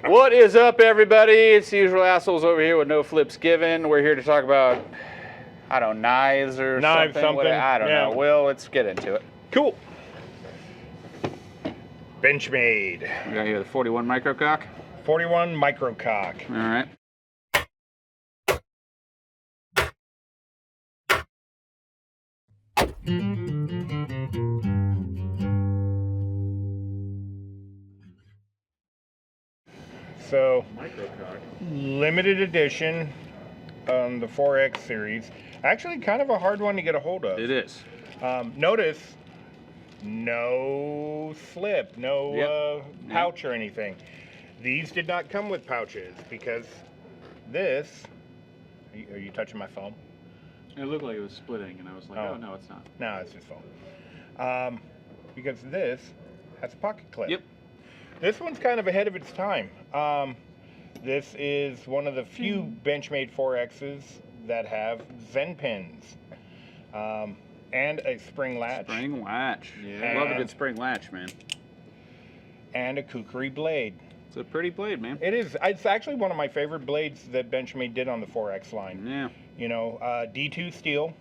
What is up, everybody? It's the usual assholes over here with no flips given. We're here to talk about, I don't know, knives or something. I don't know. Well, let's get into it. Cool. Benchmade. We got here the 41 MicroHawk. 41 MicroHawk. All right. So, limited edition on the 4X series. Actually, kind of a hard one to get a hold of. It is. Notice, no slip, no pouch or anything. These did not come with pouches because this. Are you touching my phone? It looked like it was splitting, and I was like, oh no, it's not. No, it's just phone. Because this has a pocket clip. Yep. This one's kind of ahead of its time. This is one of the few Benchmade 4Xs that have Zen pins. And a spring latch. Spring latch. Yeah. Love a good spring latch, man. And a kukri blade. It's a pretty blade, man. It is. It's actually one of my favorite blades that Benchmade did on the 4X line. Yeah. You know, D2 steel,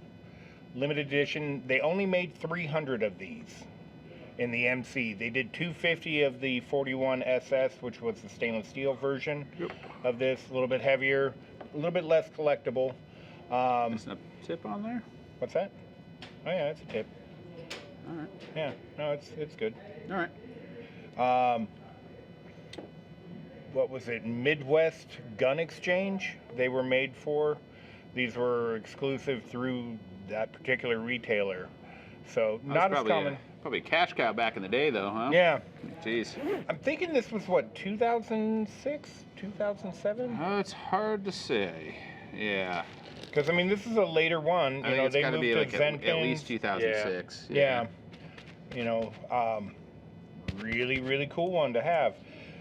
limited edition. They only made 300 of these in the MC. They did 250 of the 41 SS, which was the stainless steel version of this. A little bit heavier, a little bit less collectible. Is a tip on there? What's that? Oh yeah, it's a tip. All right. Yeah, no, it's good. All right. What was it? Midwest Gun Exchange. They were made for. These were exclusive through that particular retailer. So not as common. Probably a cash cow back in the day, though, huh? Yeah. Jeez. I'm thinking this was what, 2006, 2007? It's hard to say. Yeah. Because I mean, this is a later one. I think it's got to be like at least 2006. Yeah. You know, really, really cool one to have.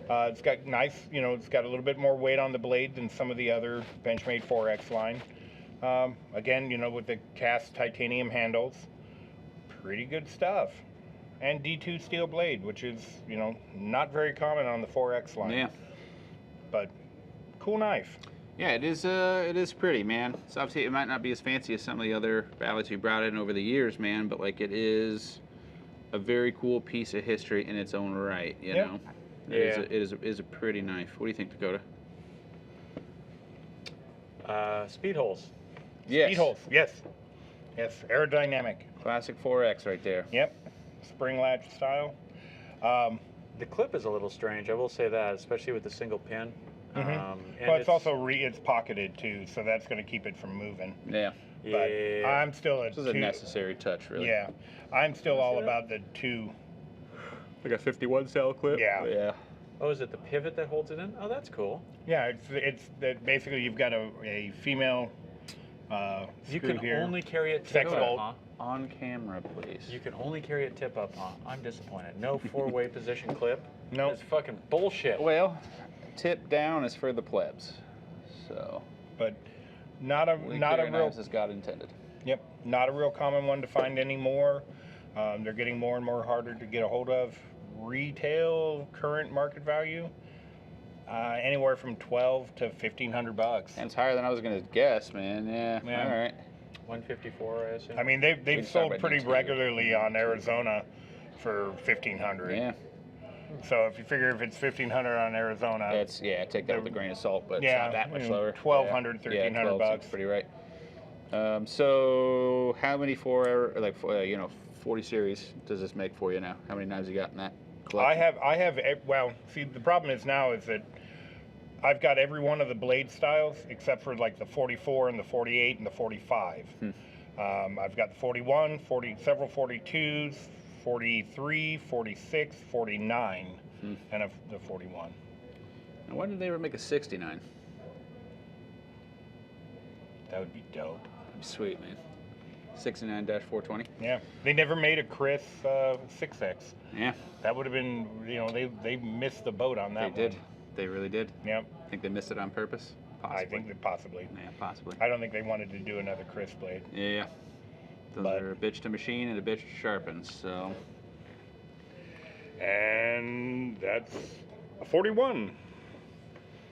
It's got nice, you know, it's got a little bit more weight on the blade than some of the other Benchmade 4X line. Again, you know, with the cast titanium handles, pretty good stuff. And D2 steel blade, which is, you know, not very common on the 4X line. Yeah. But cool knife. Yeah, it is pretty, man. So obviously it might not be as fancy as some of the other Balis we brought in over the years, man, but like it is a very cool piece of history in its own right, you know. It is a pretty knife. What do you think, Dakota? Speed holes. Yes. Speed holes. Yes. Yes. Aerodynamic. Classic 4X right there. Yep. Spring latch style. The clip is a little strange. I will say that, especially with the single pin. Well, it's also it's pocketed too, so that's going to keep it from moving. Yeah. But I'm still this is a necessary touch, really. Yeah. I'm still all about the two. Like a 51 cell clip. Yeah. Yeah. Oh, is it the pivot that holds it in? Oh, that's cool. Yeah, it's that basically you've got a female you screw can here. only carry it Sex tip bolt. up, huh? On camera, please. You can only carry it tip up, huh? I'm disappointed. No four-way position clip. No. It's fucking bullshit. Well, tip down is for the plebs. So. But not a real as God intended. Yep, not a real common one to find anymore. They're getting more and more harder to get a hold of. Retail current market value anywhere from $1,200 to $1,500. That's higher than I was gonna guess, man. Yeah. All right. 154, I assume. I mean, they've sold pretty regularly on Arizona for $1,500. Yeah. So if you figure if it's $1,500 on Arizona, It's take that with a grain of salt, but yeah, it's not that much lower. $1,200, $1,300 bucks. Pretty right. So how many 40 series does this make for you now? How many knives you got in that collection? I have. Well, see, the problem is now is that I've got every one of the blade styles except for like the 44 and the 48 and the 45. I've got the 41, several 42s, 43, 46, 49, and the 41. Now, why did they ever make a 69? That would be dope. Sweet, man. 69-420. Yeah, they never made a Chris 6X. Yeah, that would have been, you know, they missed the boat on that. They did. They really did. Yep. Think they missed it on purpose? Possibly. I think that possibly. Yeah, possibly. I don't think they wanted to do another Chris blade. Yeah. Those are a bitch to machine and a bitch to sharpen, so. And that's a 41.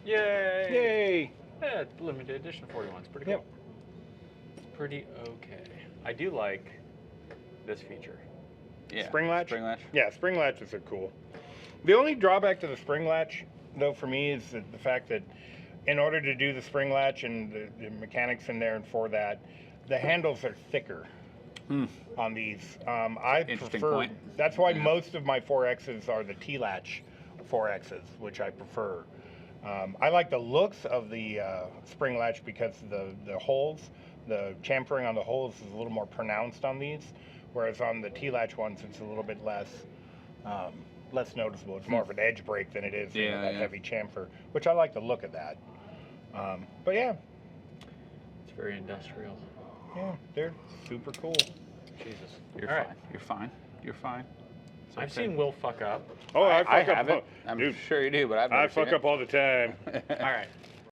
Yay! Yay! Yeah, limited edition 41's pretty cool. Yep. It's pretty okay. I do like this feature. Yeah. Spring latch? Spring latch. Yeah, spring latches are cool. The only drawback to the spring latch, though, for me, is the fact that in order to do the spring latch and the mechanics in there and for that, the handles are thicker on these. I Interesting prefer. point. That's why Yeah. most of my 4Xs are the T-latch 4Xs, which I prefer. I like the looks of the spring latch because the holes, the chamfering on the holes is a little more pronounced on these, whereas on the T-latch ones it's a little bit less noticeable. It's more of an edge break than it is that heavy chamfer, which I like the look of that. But yeah, It's very industrial. yeah, they're super cool. Jesus. You're All fine. right. You're fine. You're fine. It's I've okay. seen Will fuck up. Oh, I I fuck up. haven't. I'm Dude, sure you do, but I've never I seen fuck up all the time. All right.